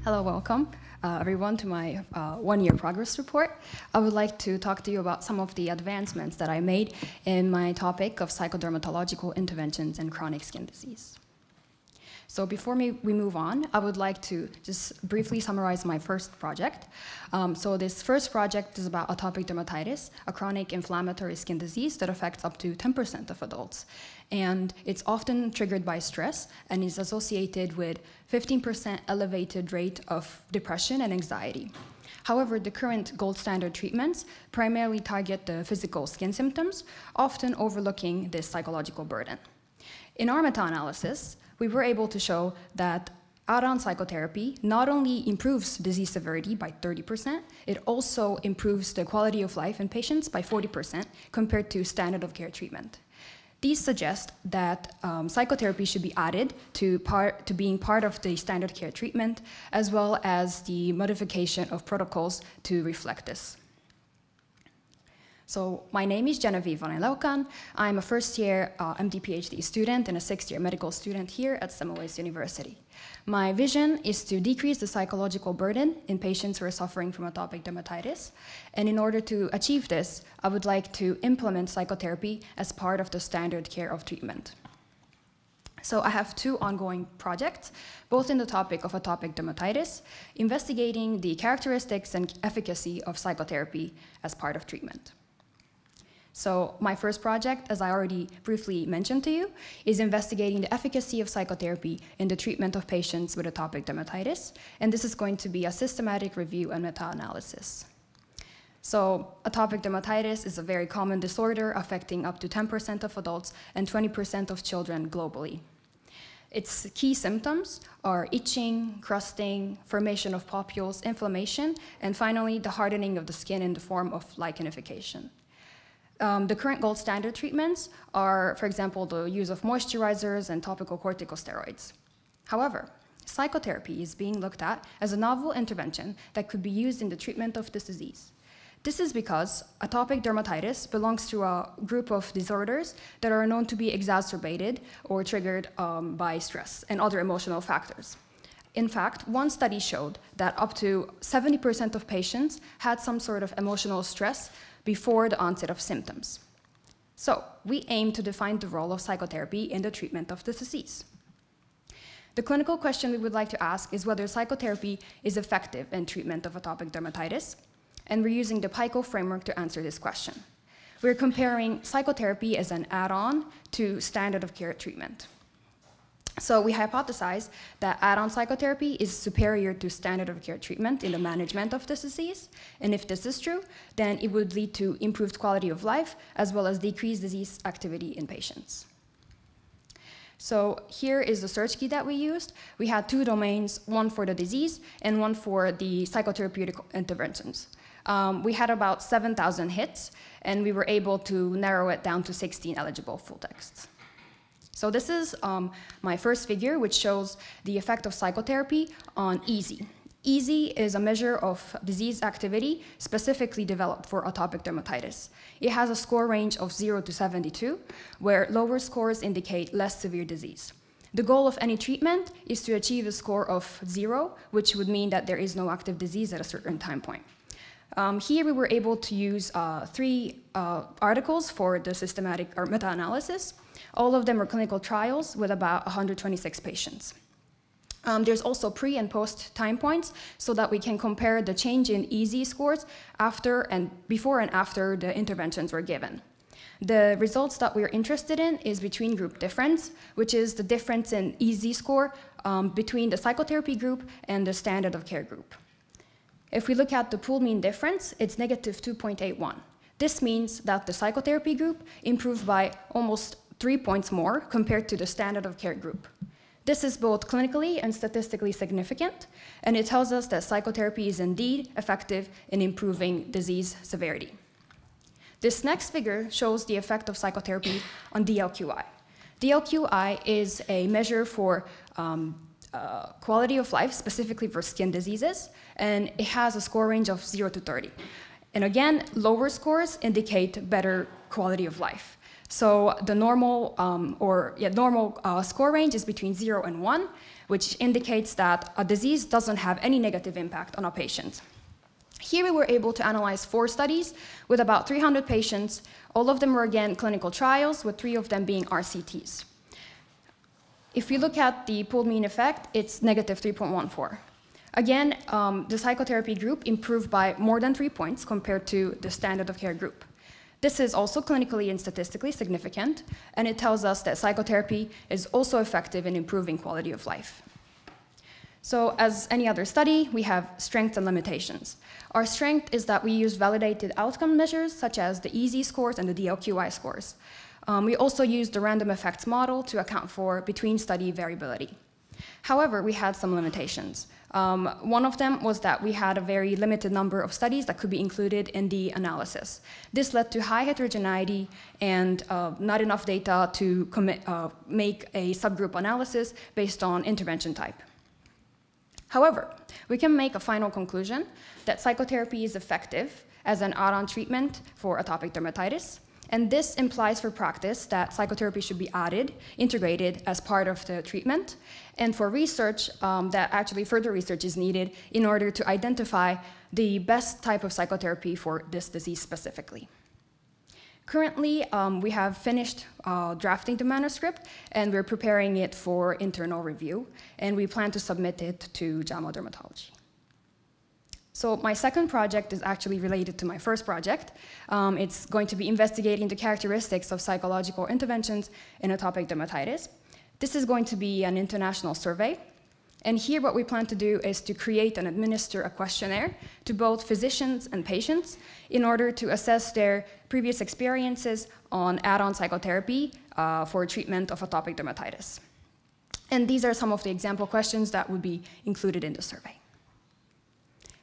Hello, welcome everyone to my one-year progress report. I would like to talk to you about some of the advancements that I made in my topic of psychodermatological interventions in chronic skin disease. So before we move on, I would like to just briefly summarize my first project. So this first project is about atopic dermatitis, a chronic inflammatory skin disease that affects up to 10% of adults. And it's often triggered by stress and is associated with 15% elevated rate of depression and anxiety. However, the current gold standard treatments primarily target the physical skin symptoms, often overlooking this psychological burden. In our meta-analysis, we were able to show that add-on psychotherapy not only improves disease severity by 30%, it also improves the quality of life in patients by 40% compared to standard of care treatment. These suggest that psychotherapy should be added to being part of the standard care treatment, as well as the modification of protocols to reflect this. So my name is Genevieve. I'm a first-year MD-PhD student and a sixth-year medical student here at Semmelweis University. My vision is to decrease the psychological burden in patients who are suffering from atopic dermatitis. And in order to achieve this, I would like to implement psychotherapy as part of the standard care of treatment. So I have two ongoing projects, both in the topic of atopic dermatitis, investigating the characteristics and efficacy of psychotherapy as part of treatment. So my first project, as I already briefly mentioned to you, is investigating the efficacy of psychotherapy in the treatment of patients with atopic dermatitis, and this is going to be a systematic review and meta-analysis. So atopic dermatitis is a very common disorder affecting up to 10% of adults and 20% of children globally. Its key symptoms are itching, crusting, formation of papules, inflammation, and finally the hardening of the skin in the form of lichenification. The current gold standard treatments are, for example, the use of moisturizers and topical corticosteroids. However, psychotherapy is being looked at as a novel intervention that could be used in the treatment of this disease. This is because atopic dermatitis belongs to a group of disorders that are known to be exacerbated or triggered by stress and other emotional factors. In fact, one study showed that up to 70% of patients had some sort of emotional stress before the onset of symptoms. So we aim to define the role of psychotherapy in the treatment of this disease. The clinical question we would like to ask is whether psychotherapy is effective in treatment of atopic dermatitis, and we're using the PICO framework to answer this question. We're comparing psychotherapy as an add-on to standard of care treatment. So we hypothesize that add-on psychotherapy is superior to standard of care treatment in the management of this disease. And if this is true, then it would lead to improved quality of life as well as decreased disease activity in patients. So here is the search key that we used. We had two domains, one for the disease and one for the psychotherapeutic interventions. We had about 7,000 hits, and we were able to narrow it down to 16 eligible full texts. So this is my first figure, which shows the effect of psychotherapy on EASI. EASI is a measure of disease activity specifically developed for atopic dermatitis. It has a score range of 0 to 72, where lower scores indicate less severe disease. The goal of any treatment is to achieve a score of 0, which would mean that there is no active disease at a certain time point. Here we were able to use three articles for the systematic or meta-analysis. All of them were clinical trials with about 126 patients. There's also pre and post time points so that we can compare the change in EASI scores before and after the interventions were given. The results that we're interested in is between group difference, which is the difference in EASI score between the psychotherapy group and the standard of care group. If we look at the pooled mean difference, it's negative 2.81. This means that the psychotherapy group improved by almost 3 points more compared to the standard of care group. This is both clinically and statistically significant, and it tells us that psychotherapy is indeed effective in improving disease severity. This next figure shows the effect of psychotherapy on DLQI. DLQI is a measure for quality of life, specifically for skin diseases, and it has a score range of 0 to 30. And again, lower scores indicate better quality of life. So the normal, score range is between 0 and 1, which indicates that a disease doesn't have any negative impact on a patient. Here we were able to analyze 4 studies with about 300 patients. All of them were, again, clinical trials, with 3 of them being RCTs. If we look at the pooled mean effect, it's negative 3.14. Again, the psychotherapy group improved by more than 3 points compared to the standard of care group. This is also clinically and statistically significant, and it tells us that psychotherapy is also effective in improving quality of life. So as any other study, we have strengths and limitations. Our strength is that we use validated outcome measures, such as the EASY scores and the DLQI scores. We also used the random effects model to account for between-study variability. However, we had some limitations. One of them was that we had a very limited number of studies that could be included in the analysis. This led to high heterogeneity and not enough data to make a subgroup analysis based on intervention type. However, we can make a final conclusion that psychotherapy is effective as an add-on treatment for atopic dermatitis, and this implies for practice that psychotherapy should be added, integrated as part of the treatment, and for research, that actually further research is needed in order to identify the best type of psychotherapy for this disease specifically. Currently, we have finished drafting the manuscript, and we're preparing it for internal review, and we plan to submit it to JAMA Dermatology. So my second project is actually related to my first project. It's going to be investigating the characteristics of psychological interventions in atopic dermatitis. This is going to be an international survey. And here what we plan to do is to create and administer a questionnaire to both physicians and patients in order to assess their previous experiences on add-on psychotherapy for treatment of atopic dermatitis. And these are some of the example questions that would be included in the survey.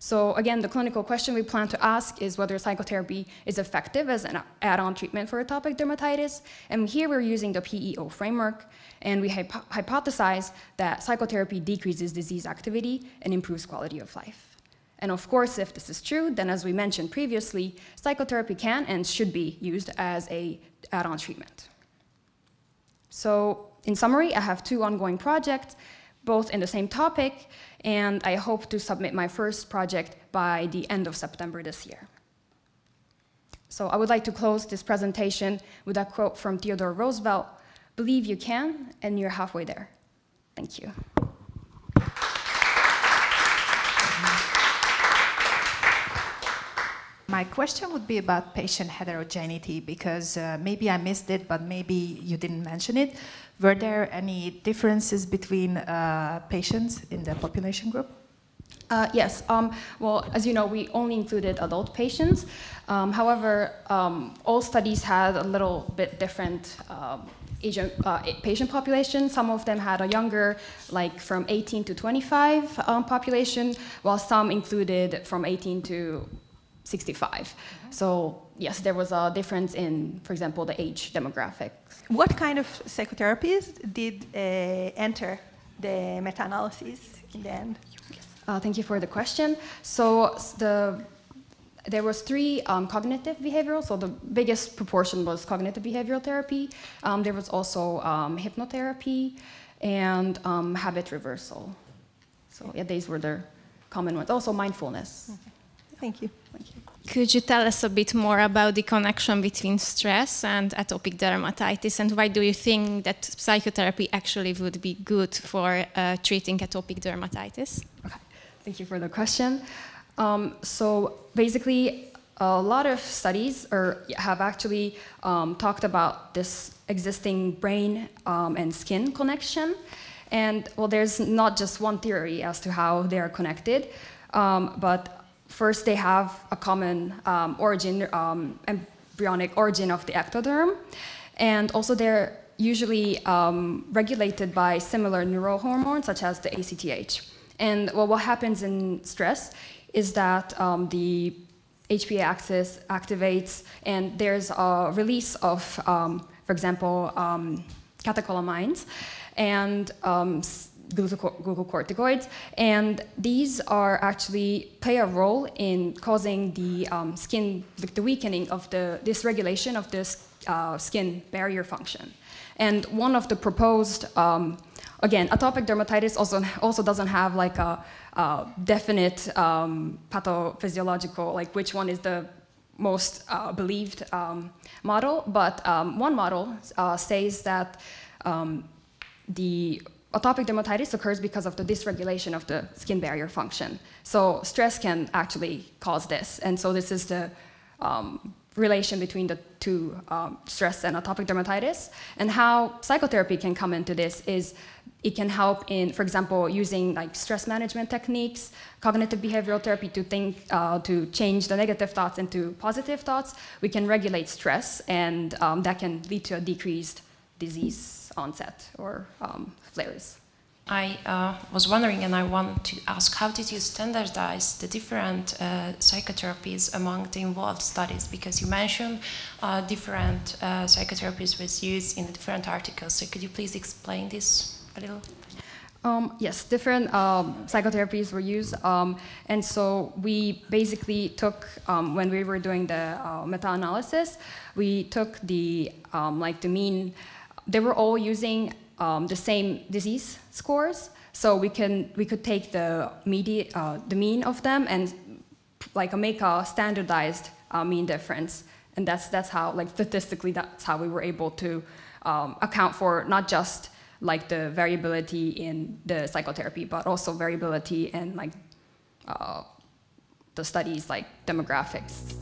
So again, the clinical question we plan to ask is whether psychotherapy is effective as an add-on treatment for atopic dermatitis. And here we're using the PEO framework, and we hypothesize that psychotherapy decreases disease activity and improves quality of life. And of course, if this is true, then as we mentioned previously, psychotherapy can and should be used as an add-on treatment. So in summary, I have 2 ongoing projects, both in the same topic, and I hope to submit my first project by the end of September this year. So I would like to close this presentation with a quote from Theodore Roosevelt: "Believe you can, and you're halfway there." Thank you. My question would be about patient heterogeneity, because maybe I missed it, but maybe you didn't mention it. Were there any differences between patients in the population group? Yes. Well, as you know, we only included adult patients. However, all studies had a little bit different patient population. Some of them had a younger, like from 18 to 25 population, while some included from 18 to 65. So yes, there was a difference in, for example, the age demographic. What kind of psychotherapies did enter the meta-analysis in the end? Thank you for the question. So there was 3 cognitive behavioral, so the biggest proportion was cognitive behavioral therapy. There was also hypnotherapy and habit reversal. So yeah, these were the common ones. Also mindfulness. Okay. Thank you. Thank you. Could you tell us a bit more about the connection between stress and atopic dermatitis, and why do you think that psychotherapy actually would be good for treating atopic dermatitis? Okay. Thank you for the question. So basically, a lot of studies have actually talked about this existing brain and skin connection. And well, there's not just one theory as to how they are connected, but first, they have a common origin, embryonic origin of the ectoderm, and also they're usually regulated by similar neurohormones, such as the ACTH. And well, what happens in stress is that the HPA axis activates, and there's a release of, for example, catecholamines and glucocorticoids, and these are actually play a role in causing the skin, like the weakening of the dysregulation of this skin barrier function. And one of the proposed, again, atopic dermatitis also doesn't have like a definite pathophysiological, like which one is the most believed model, but one model says that the atopic dermatitis occurs because of the dysregulation of the skin barrier function. So stress can actually cause this, and so this is the relation between the two, stress and atopic dermatitis. And how psychotherapy can come into this is it can help in, for example, using like stress management techniques, cognitive behavioral therapy to think, to change the negative thoughts into positive thoughts. We can regulate stress, and that can lead to a decreased disease onset or flares. I was wondering, and I want to ask, how did you standardize the different psychotherapies among the involved studies? Because you mentioned different psychotherapies was used in the different articles. So could you please explain this a little? Yes, different psychotherapies were used. And so we basically took, when we were doing the meta-analysis, we took the, like the mean, they were all using the same disease scores, so we could take the mean of them and like make a standardized mean difference, and that's how, like statistically, that's how we were able to account for not just like the variability in the psychotherapy, but also variability in like the studies like demographics.